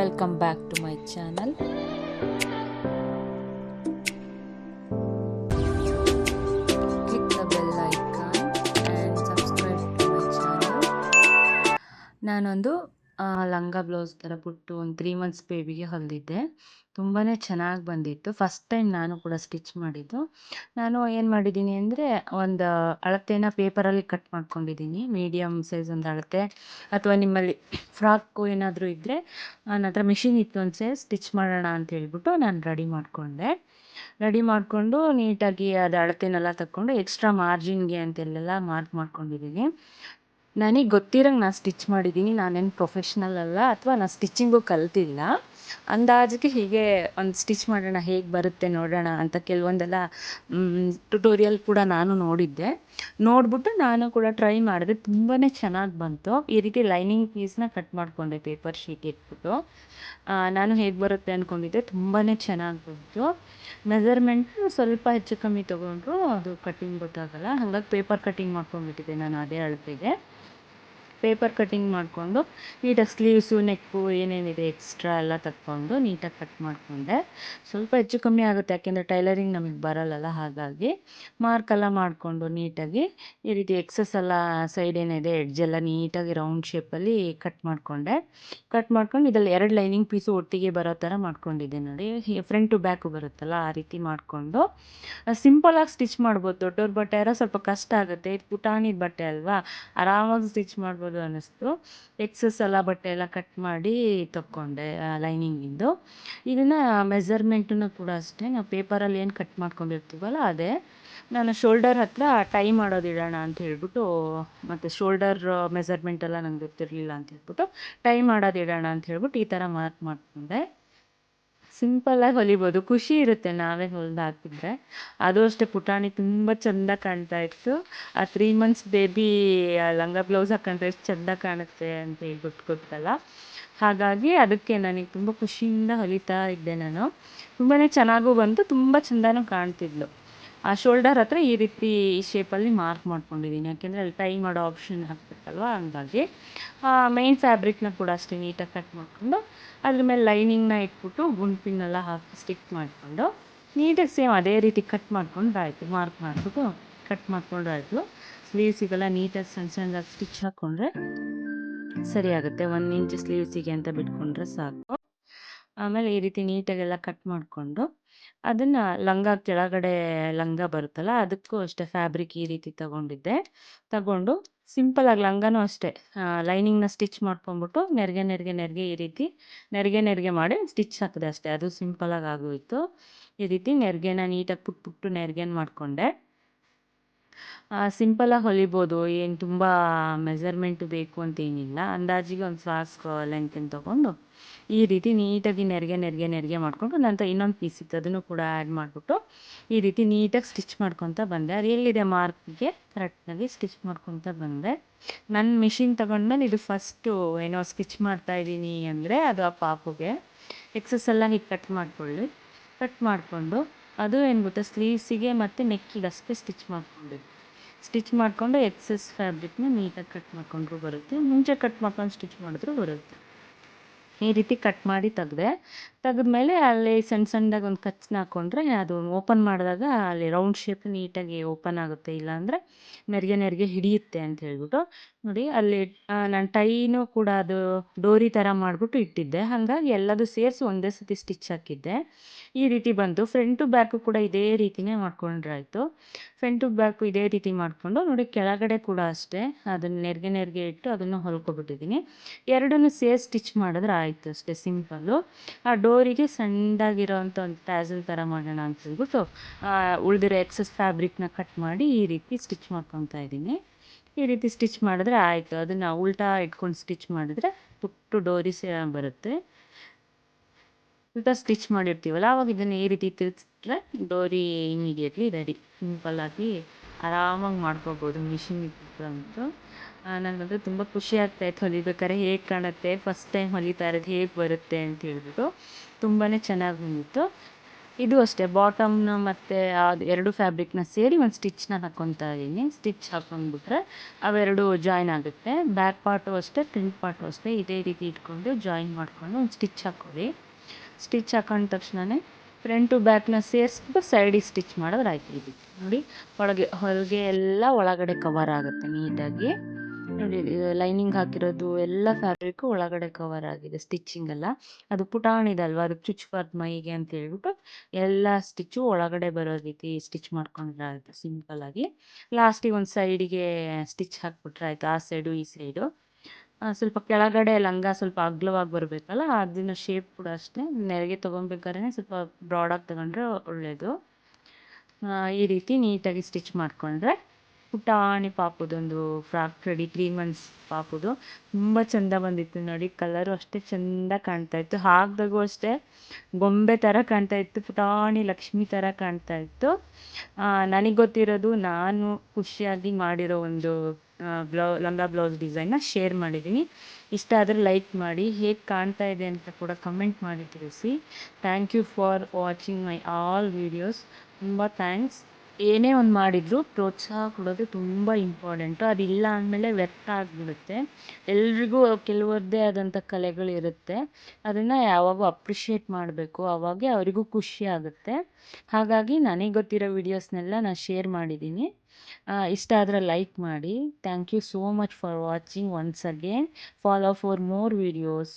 Welcome back to my channel. Click the bell icon and subscribe to my channel. ನಾನೊಂದು ಲಂಗ blouse ಥರ ಬಿಟ್ಟು ಒಂದು 3 ಮಂತ್ಸ್ ಬೇಬಿಗೆ ಹೊಲಿದಿದ್ದೆ. ತುಂಬಾ ಚೆನ್ನಾಗಿ ಬಂದಿತ್ತು. ಫಸ್ಟ್ ಟೈಮ್ ನಾನು ಕೂಡ ಸ್ಟಿಚ್ ಮಾಡಿದ್ದು. ನಾನು ಏನು ಮಾಡಿದ್ದೀನಿ ಅಂದರೆ, ಒಂದು ಅಳತೆನ ಪೇಪರಲ್ಲಿ ಕಟ್ ಮಾಡ್ಕೊಂಡಿದ್ದೀನಿ. ಮೀಡಿಯಮ್ ಸೈಜ್ ಒಂದು ಅಳತೆ, ಅಥವಾ ನಿಮ್ಮಲ್ಲಿ ಫ್ರಾಕು ಏನಾದರೂ ಇದ್ದರೆ, ನನ್ನ ಹತ್ರ ಮಿಷಿನ್ ಇತ್ತು ಒಂದು ಸೈಜ್ ಸ್ಟಿಚ್ ಮಾಡೋಣ ಅಂತ ಹೇಳ್ಬಿಟ್ಟು ನಾನು ರೆಡಿ ಮಾಡಿಕೊಂಡು ನೀಟಾಗಿ ಅದು ಅಳತೆನೆಲ್ಲ ತಗೊಂಡು ಎಕ್ಸ್ಟ್ರಾ ಮಾರ್ಜಿನ್ಗೆ ಅಂತೆಲ್ಲ ಮಾರ್ಕ್ ಮಾಡ್ಕೊಂಡಿದ್ದೀನಿ. ನನಗೆ ಗೊತ್ತಿರಂಗೆ ನಾನು ಸ್ಟಿಚ್ ಮಾಡಿದ್ದೀನಿ. ನಾನೇನು ಪ್ರೊಫೆಷ್ನಲ್ ಅಲ್ಲ, ಅಥವಾ ನಾನು ಸ್ಟಿಚಿಂಗು ಕಲ್ತಿಲ್ಲ. ಅಂದಾಜಿಗೆ ಹೀಗೆ ಒಂದು ಸ್ಟಿಚ್ ಮಾಡೋಣ, ಹೇಗೆ ಬರುತ್ತೆ ನೋಡೋಣ ಅಂತ ಕೆಲವೊಂದೆಲ್ಲ ಟ್ಯುಟೋರಿಯಲ್ ಕೂಡ ನಾನು ನೋಡಿದ್ದೆ. ನೋಡಿಬಿಟ್ಟು ನಾನು ಕೂಡ ಟ್ರೈ ಮಾಡಿದೆ. ತುಂಬಾ ಚೆನ್ನಾಗಿ ಬಂತು. ಈ ರೀತಿ ಲೈನಿಂಗ್ ಪೀಸ್ನ ಕಟ್ ಮಾಡಿಕೊಂಡೆ ಪೇಪರ್ ಶೀಟ್ ಇಟ್ಬಿಟ್ಟು. ನಾನು ಹೇಗೆ ಬರುತ್ತೆ ಅಂದ್ಕೊಂಡಿದ್ದೆ, ತುಂಬಾ ಚೆನ್ನಾಗಿ ಬಂತು. ಮೆಜರ್ಮೆಂಟು ಸ್ವಲ್ಪ ಹೆಚ್ಚು ಕಮ್ಮಿ ತೊಗೊಂಡ್ರು ಅದು ಕಟ್ಟಿಂಗ್ ಗೊತ್ತಾಗಲ್ಲ. ಹಾಗಾಗಿ ಪೇಪರ್ ಕಟ್ಟಿಂಗ್ ಮಾಡ್ಕೊಂಡ್ಬಿಟ್ಟಿದ್ದೆ ನಾನು ಅದೇ ಅಳತೆಗೆ. ಪೇಪರ್ ಕಟ್ಟಿಂಗ್ ಮಾಡಿಕೊಂಡು ನೀಟಾಗಿ ಸ್ಲೀವ್ಸು, ನೆಕ್ಕು ಏನೇನಿದೆ ಎಕ್ಸ್ಟ್ರಾ ಎಲ್ಲ ತಕ್ಕೊಂಡು ನೀಟಾಗಿ ಕಟ್ ಮಾಡಿಕೊಂಡೆ. ಸ್ವಲ್ಪ ಹೆಚ್ಚು ಕಮ್ಮಿ ಆಗುತ್ತೆ, ಯಾಕೆಂದರೆ ಟೈಲರಿಂಗ್ ನಮಗೆ ಬರಲ್ಲಲ್ಲ. ಹಾಗಾಗಿ ಮಾರ್ಕೆಲ್ಲ ಮಾಡಿಕೊಂಡು ನೀಟಾಗಿ ಈ ರೀತಿ ಎಕ್ಸಸ್ ಎಲ್ಲ ಸೈಡ್ ಏನಿದೆ ಎಡ್ಜೆಲ್ಲ ನೀಟಾಗಿ ರೌಂಡ್ ಶೇಪಲ್ಲಿ ಕಟ್ ಮಾಡ್ಕೊಂಡು ಇದರಲ್ಲಿ 2 ಲೈನಿಂಗ್ ಪೀಸು ಒಟ್ಟಿಗೆ ಬರೋ ಥರ ಮಾಡ್ಕೊಂಡಿದ್ದೆ ನೋಡಿ. ಫ್ರಂಟ್ ಟು ಬ್ಯಾಕು ಬರುತ್ತಲ್ಲ, ಆ ರೀತಿ ಮಾಡಿಕೊಂಡು ಸಿಂಪಲಾಗಿ ಸ್ಟಿಚ್ ಮಾಡ್ಬೋದು. ದೊಡ್ಡವ್ರ ಬಟ್ಟೆ ಎಲ್ಲ ಸ್ವಲ್ಪ ಕಷ್ಟ ಆಗುತ್ತೆ. ಇದು ಪುಟಾಣಿ ಬಟ್ಟೆ ಅಲ್ವಾ, ಆರಾಮಾಗಿ ಸ್ಟಿಚ್ ಮಾಡ್ಬೋದು ಅನ್ನಿಸ್ತು. ಎಕ್ಸಸ್ ಎಲ್ಲ ಬಟ್ಟೆ ಎಲ್ಲ ಕಟ್ ಮಾಡಿ ತಗೊಂಡೆ ಲೈನಿಂಗಿಂದು. ಇದನ್ನು ಮೆಜರ್ಮೆಂಟನ್ನು ಕೂಡ ಅಷ್ಟೇ, ನಾವು ಪೇಪರಲ್ಲಿ ಏನು ಕಟ್ ಮಾಡ್ಕೊಂಡಿರ್ತೀವಲ್ಲ ಅದೇ. ನಾನು ಶೋಲ್ಡರ್ ಹತ್ರ ಟೈ ಮಾಡೋದು ಇಡೋಣ ಅಂತ ಹೇಳ್ಬಿಟ್ಟು, ಮತ್ತು ಶೋಲ್ಡರ್ ಮೆಜರ್ಮೆಂಟೆಲ್ಲ ನಂಗೆ ಗೊತ್ತಿರಲಿಲ್ಲ ಅಂತ ಹೇಳ್ಬಿಟ್ಟು ಟೈ ಮಾಡೋದು ಇಡೋಣ ಅಂತ ಹೇಳ್ಬಿಟ್ಟು ಈ ಥರ ಮಾರ್ಕ್ ಮಾಡಿಕೊಂಡೆ. ಸಿಂಪಲ್ಲಾಗಿ ಹೊಲಿಬೋದು, ಖುಷಿ ಇರುತ್ತೆ ನಾವೇ ಹೊಲ್ದು ಹಾಕಿದ್ರೆ. ಅದು ಅಷ್ಟೇ ಪುಟಾಣಿ ತುಂಬ ಚೆಂದ ಕಾಣ್ತಾ ಇತ್ತು. ಆ 3 ಮಂತ್ಸ್ ಬೇಬಿ ಲಂಗ ಬ್ಲೌಸ್ ಹಾಕೊಂಡ್ರೆ ಎಷ್ಟು ಚೆಂದ ಕಾಣುತ್ತೆ ಅಂತ ಹೇಳ್ಬಿಟ್ಟು ಗೊತ್ತಲ್ಲ. ಹಾಗಾಗಿ ಅದಕ್ಕೆ ನನಗೆ ತುಂಬ ಖುಷಿಯಿಂದ ಹೊಲಿತಾ ಇದ್ದೆ ನಾನು. ತುಂಬಾ ಚೆನ್ನಾಗೂ ಬಂತು, ತುಂಬ ಚೆಂದನೂ ಕಾಣ್ತಿದ್ಲು. ಆ ಶೋಲ್ಡರ್ ಹತ್ರ ಈ ರೀತಿ ಶೇಪಲ್ಲಿ ಮಾರ್ಕ್ ಮಾಡ್ಕೊಂಡಿದ್ದೀನಿ, ಯಾಕೆಂದರೆ ಅಲ್ಲಿ ಟೈ ಮಾಡೋ ಆಪ್ಷನ್ ಹಾಕ್ಬೇಕಲ್ವ. ಹಂಗಾಗಿ ಮೇಯ್ನ್ ಫ್ಯಾಬ್ರಿಕ್ನ ಕೂಡ ಅಷ್ಟೇ ನೀಟಾಗಿ ಕಟ್ ಮಾಡಿಕೊಂಡು ಅದ್ರ ಮೇಲೆ ಲೈನಿಂಗ್ನ ಇಟ್ಬಿಟ್ಟು ಗುಂಪಿನೆಲ್ಲ ಹಾಕಿ ಸ್ಟಿಕ್ ಮಾಡಿಕೊಂಡು ನೀಟಾಗಿ ಸೇಮ್ ಅದೇ ರೀತಿ ಕಟ್ ಮಾಡ್ಕೊಂಡ್ರಾಯ್ತು. ಮಾರ್ಕ್ ಮಾಡಿಬಿಟ್ಟು ಕಟ್ ಮಾಡ್ಕೊಂಡ್ರಾಯ್ತು. ಸ್ಲೀವ್ಸಿಗೆಲ್ಲ ನೀಟಾಗಿ ಸಣ್ಣದಾಗಿ ಸ್ಟಿಚ್ ಹಾಕ್ಕೊಂಡ್ರೆ ಸರಿ ಆಗುತ್ತೆ. 1 ಇಂಚ್ ಸ್ಲೀವ್ಸಿಗೆ ಅಂತ ಬಿಟ್ಕೊಂಡ್ರೆ ಸಾಕು. ಆಮೇಲೆ ಈ ರೀತಿ ನೀಟಾಗೆಲ್ಲ ಕಟ್ ಮಾಡಿಕೊಂಡು ಅದನ್ನು ಲಂಗ ಕೆಳಗಡೆ ಲಂಗ ಬರುತ್ತಲ್ಲ, ಅದಕ್ಕೂ ಅಷ್ಟೇ ಫ್ಯಾಬ್ರಿಕ್ ಈ ರೀತಿ ತಗೊಂಡು ಸಿಂಪಲಾಗಿ ಲಂಗನೂ ಅಷ್ಟೇ ಲೈನಿಂಗ್ನ ಸ್ಟಿಚ್ ಮಾಡ್ಕೊಂಬಿಟ್ಟು ನೆರಿಗೆ ಈ ರೀತಿ ನೆರಿಗೆ ಮಾಡಿ ಸ್ಟಿಚ್ ಹಾಕಿದೆ ಅಷ್ಟೇ. ಅದು ಸಿಂಪಲಾಗಿ ಆಗೋಯಿತು. ಈ ರೀತಿ ನೆರಿಗೆನ ನೀಟಾಗಿ ಪುಟ್ಟು ನೆರಿಗೆನ ಮಾಡಿಕೊಂಡೆ. ಸಿಂಪಲಾಗಿ ಹೊಲಿಬೋದು, ಏನು ತುಂಬ ಮೆಜರ್ಮೆಂಟ್ ಬೇಕು ಅಂತೇನಿಲ್ಲ. ಅಂದಾಜಿಗೆ ಒಂದು ಸಾಕ್ಸ್ ಲೆಂತನ್ನು ತೊಗೊಂಡು ಈ ರೀತಿ ನೀಟಾಗಿ ನೆರಿಗೆ ಮಾಡಿಕೊಂಡು, ನಂತರ ಇನ್ನೊಂದು ಪೀಸ್ ಇತ್ತು ಅದನ್ನು ಕೂಡ ಆ್ಯಡ್ ಮಾಡಿಬಿಟ್ಟು ಈ ರೀತಿ ನೀಟಾಗಿ ಸ್ಟಿಚ್ ಮಾಡ್ಕೊತ ಬಂದೆ. ಅದು ಎಲ್ಲಿದೆ ಮಾರ್ಕ್ಗೆ ಕರೆಕ್ಟಾಗಿ ಸ್ಟಿಚ್ ಮಾಡ್ಕೊತ ಬಂದೆ. ನನ್ನ ಮಿಷಿನ್ ತಗೊಂಡ್ಮೇಲೆ ಇದು ಫಸ್ಟು ಏನೋ ಸ್ಟಿಚ್ ಮಾಡ್ತಾಯಿದ್ದೀನಿ ಅಂದರೆ ಅದು ಆ ಪಾಪುಗೆ. ಎಕ್ಸಸ್ ಎಲ್ಲ ಹೀಗೆ ಕಟ್ ಮಾಡಿಕೊಂಡು ಅದು ಏನು ಗೊತ್ತಾ, ಸ್ಲೀವ್ಸಿಗೆ ಮತ್ತು ನೆಕ್ಕಿಗೆ ಅಷ್ಟೇ ಸ್ಟಿಚ್ ಮಾಡಿಕೊಂಡು ಎಕ್ಸಸ್ ಫ್ಯಾಬ್ರಿಕ್ನ ನೀಟಾಗಿ ಕಟ್ ಮಾಡಿಕೊಂಡ್ರು ಬರುತ್ತೆ, ಮುಂಚೆ ಕಟ್ ಮಾಡ್ಕೊಂಡು ಸ್ಟಿಚ್ ಮಾಡಿದ್ರು ಬರುತ್ತೆ. ಈ ರೀತಿ ಕಟ್ ಮಾಡಿ ತೆಗೆದ್ಮೇಲೆ ಅಲ್ಲಿ ಸಣ್ಣದಾಗಿ ಒಂದು ಕಚ್ಚನ್ನ ಹಾಕ್ಕೊಂಡ್ರೆ ಅದು ಓಪನ್ ಮಾಡಿದಾಗ ಅಲ್ಲಿ ರೌಂಡ್ ಶೇಪ್ ನೀಟಾಗಿ ಓಪನ್ ಆಗುತ್ತೆ. ಇಲ್ಲಾಂದರೆ ನೆರಿಗೆ ಹಿಡಿಯುತ್ತೆ ಅಂತ ಹೇಳ್ಬಿಟ್ಟು ನೋಡಿ, ಅಲ್ಲಿ ನಾನು ಟೈನೂ ಕೂಡ ಅದು ಡೋರಿ ಥರ ಮಾಡಿಬಿಟ್ಟು ಇಟ್ಟಿದ್ದೆ. ಹಾಗಾಗಿ ಎಲ್ಲದೂ ಸೇರಿಸಿ ಒಂದೇ ಸತಿ ಸ್ಟಿಚ್ ಹಾಕಿದ್ದೆ. ಈ ರೀತಿ ಬಂತು. ಫ್ರಂಟ್ ಟು ಬ್ಯಾಕು ಕೂಡ ಇದೇ ರೀತಿಯೇ ಮಾಡ್ಕೊಂಡ್ರಾಯ್ತು. ಫ್ರಂಟ್ ಟು ಬ್ಯಾಕು ಇದೇ ರೀತಿ ಮಾಡಿಕೊಂಡು ನೋಡಿ, ಕೆಳಗಡೆ ಕೂಡ ಅಷ್ಟೇ ಅದನ್ನು ನೆರಿಗೆ ಇಟ್ಟು ಅದನ್ನು ಹೊಲ್ಕೊಬಿಟ್ಟಿದ್ದೀನಿ. ಎರಡನ್ನೂ ಸೇರಿಸಿ ಸ್ಟಿಚ್ ಮಾಡಿದ್ರೆ ಆಯಿತು ಅಷ್ಟೇ, ಸಿಂಪಲ್ಲು. ಆ ಡೋರಿಗೆ ಸಣ್ಣದಾಗಿರೋವಂಥ ಒಂದು ಟ್ಯಾಸಲ್ ಥರ ಮಾಡೋಣ ಅಂತ ಹೇಳ್ಬಿಟ್ಟು ಉಳಿದಿರೋ ಎಕ್ಸಸ್ ಫ್ಯಾಬ್ರಿಕ್ನ ಕಟ್ ಮಾಡಿ ಈ ರೀತಿ ಸ್ಟಿಚ್ ಮಾಡ್ಕೊತಾ ಇದ್ದೀನಿ. ಈ ರೀತಿ ಸ್ಟಿಚ್ ಮಾಡಿದ್ರೆ ಆಯಿತು. ಅದನ್ನು ಉಲ್ಟಾ ಇಟ್ಕೊಂಡು ಸ್ಟಿಚ್ ಮಾಡಿದ್ರೆ ಪುಟ್ಟು ಡೋರಿ ಬರುತ್ತೆ. ಉಲ್ಟಾ ಸ್ಟಿಚ್ ಮಾಡಿರ್ತೀವಲ್ಲ, ಆವಾಗ ಇದನ್ನು ಈ ರೀತಿ ತಿರ್ಗಿಸಿದ್ರೆ ಡೋರಿ ಇಮಿಡಿಯೇಟ್ಲಿ ರೆಡಿ. ಸಿಂಪಲ್ಲಾಗಿ ಆರಾಮಾಗಿ ಮಾಡ್ಕೋಬೋದು ಮಿಷಿನ್ ಇಟ್ಬಿಟ್ಟು. ನನಗಂತೂ ತುಂಬ ಖುಷಿ ಆಗ್ತಾಯಿತ್ತು ಹೊಲಿಬೇಕಾದ್ರೆ. ಹೇಗೆ ಕಾಣುತ್ತೆ, ಫಸ್ಟ್ ಟೈಮ್ ಹೊಲಿತಾ ಇರೋದು ಹೇಗೆ ಬರುತ್ತೆ ಅಂತ ಹೇಳ್ಬಿಟ್ಟು ತುಂಬಾ ಚೆನ್ನಾಗಿ ಬಂದಿತ್ತು. ಇದು ಅಷ್ಟೇ ಬಾಟಮ್ನ ಮತ್ತು ಅದು 2 ಫ್ಯಾಬ್ರಿಕ್ನ ಸೇರಿ ಒಂದು ಸ್ಟಿಚ್ನ ಹಾಕ್ಕೊತಾ ಇದ್ದೀನಿ. ಸ್ಟಿಚ್ ಹಾಕ್ಕೊಂಡ್ಬಿಟ್ರೆ ಅವೆರಡು ಜಾಯಿನ್ ಆಗುತ್ತೆ. ಬ್ಯಾಕ್ ಪಾರ್ಟು ಅಷ್ಟೇ, ಫ್ರಂಟ್ ಪಾರ್ಟು ಅಷ್ಟೇ ಇದೇ ರೀತಿ ಇಟ್ಕೊಂಡು ಜಾಯಿನ್ ಮಾಡಿಕೊಂಡು ಒಂದು ಸ್ಟಿಚ್ ಹಾಕ್ಕೊಳ್ಳಿ. ಸ್ಟಿಚ್ ಹಾಕೊಂಡ ತಕ್ಷಣವೇ ಫ್ರಂಟು ಬ್ಯಾಕ್ನ ಸೇರಿಸ್ಬಿಟ್ಟು ಸೈಡಿಗೆ ಸ್ಟಿಚ್ ಮಾಡಿದ್ರೆ ಆಯ್ತು. ಇದು ನೋಡಿ, ಹೊಲಿಗೆ ಎಲ್ಲ ಒಳಗಡೆ ಕವರ್ ಆಗುತ್ತೆ ನೀಟಾಗಿ. ನೋಡಿ, ಲೈನಿಂಗ್ ಹಾಕಿರೋದು ಎಲ್ಲ ಫ್ಯಾಬ್ರಿಕ್ಕು ಒಳಗಡೆ ಕವರ್ ಆಗಿದೆ. ಸ್ಟಿಚ್ಚಿಂಗ್ ಎಲ್ಲ ಅದು ಪುಟಾಣಿದಲ್ವ, ಅದಕ್ಕೆ ಚುಚ್ಚಬಾರ್ದು ಮೈಗೆ ಅಂತ ಹೇಳ್ಬಿಟ್ಟು ಎಲ್ಲ ಸ್ಟಿಚ್ಚು ಒಳಗಡೆ ಬರೋ ರೀತಿ ಸ್ಟಿಚ್ ಮಾಡ್ಕೊಂಡ್ರೆ ಆಯಿತು ಸಿಂಪಲ್ಲಾಗಿ. ಲಾಸ್ಟಿಗೆ ಒಂದು ಸೈಡಿಗೆ ಸ್ಟಿಚ್ ಹಾಕ್ಬಿಟ್ರೆ ಆಯಿತು, ಆ ಸೈಡು ಈ ಸೈಡು. ಸ್ವಲ್ಪ ಕೆಳಗಡೆ ಲಂಗ ಸ್ವಲ್ಪ ಅಗಲವಾಗಿ ಬರಬೇಕಲ್ಲ, ಅದನ್ನ ಶೇಪ್ ಕೂಡ ಅಷ್ಟೇ ನೆರಿಗೆ ತೊಗೊಬೇಕಾದ್ರೆ ಸ್ವಲ್ಪ ಬ್ರಾಡಾಗಿ ತಗೊಂಡ್ರೆ ಒಳ್ಳೆಯದು. ಈ ರೀತಿ ನೀಟಾಗಿ ಸ್ಟಿಚ್ ಮಾಡಿಕೊಂಡ್ರೆ ಪುಟಾಣಿ ಪಾಪುದೊಂದು ಫ್ರಾಕ್ ರೆಡಿ. 3 ಮಂತ್ಸ್ ಪಾಪುದು ತುಂಬ ಚೆಂದ ಬಂದಿತ್ತು ನೋಡಿ. ಕಲರು ಅಷ್ಟೇ ಚೆಂದ ಕಾಣ್ತಾಯಿತ್ತು, ಹಾಕಿದಾಗೂ ಅಷ್ಟೇ ಗೊಂಬೆ ಥರ ಕಾಣ್ತಾಯಿತ್ತು, ಪುಟಾಣಿ ಲಕ್ಷ್ಮಿ ಥರ ಕಾಣ್ತಾಯಿತ್ತು. ನನಗೆ ಗೊತ್ತಿರೋದು, ನಾನು ಖುಷಿಯಾಗಿ ಮಾಡಿರೋ ಒಂದು ಲಂಗ ಬ್ಲೌಸ್ ಡಿಸೈನ್ನ ಶೇರ್ ಮಾಡಿದ್ದೀನಿ. ಇಷ್ಟ ಆದರೆ ಲೈಕ್ ಮಾಡಿ, ಹೇಗೆ ಕಾಣ್ತಾ ಇದೆ ಅಂತ ಕೂಡ ಕಮೆಂಟ್ ಮಾಡಿ ತಿಳಿಸಿ. Thank you for watching my all videos. ತುಂಬ ಥ್ಯಾಂಕ್ಸ್. ಏನೇ ಒಂದು ಮಾಡಿದರೂ ಪ್ರೋತ್ಸಾಹ ಕೊಡೋದು ತುಂಬ ಇಂಪಾರ್ಟೆಂಟು. ಅದಿಲ್ಲ ಅಂದಮೇಲೆ ವ್ಯರ್ಥ ಆಗಿಬಿಡುತ್ತೆ. ಎಲ್ರಿಗೂ ಕೆಲವ್ರದ್ದೇ ಆದಂಥ ಕಲೆಗಳಿರುತ್ತೆ, ಅದನ್ನು ಯಾವಾಗೂ ಅಪ್ರಿಷಿಯೇಟ್ ಮಾಡಬೇಕು, ಆವಾಗೇ ಅವರಿಗೂ ಖುಷಿ ಆಗುತ್ತೆ. ಹಾಗಾಗಿ ನನಗೆ ಗೊತ್ತಿರೋ ವೀಡಿಯೋಸ್ನೆಲ್ಲ ನಾನು ಶೇರ್ ಮಾಡಿದ್ದೀನಿ. ಇಷ್ಟ ಆದರೆ ಲೈಕ್ ಮಾಡಿ. Thank you so much for watching once again. Follow for more videos.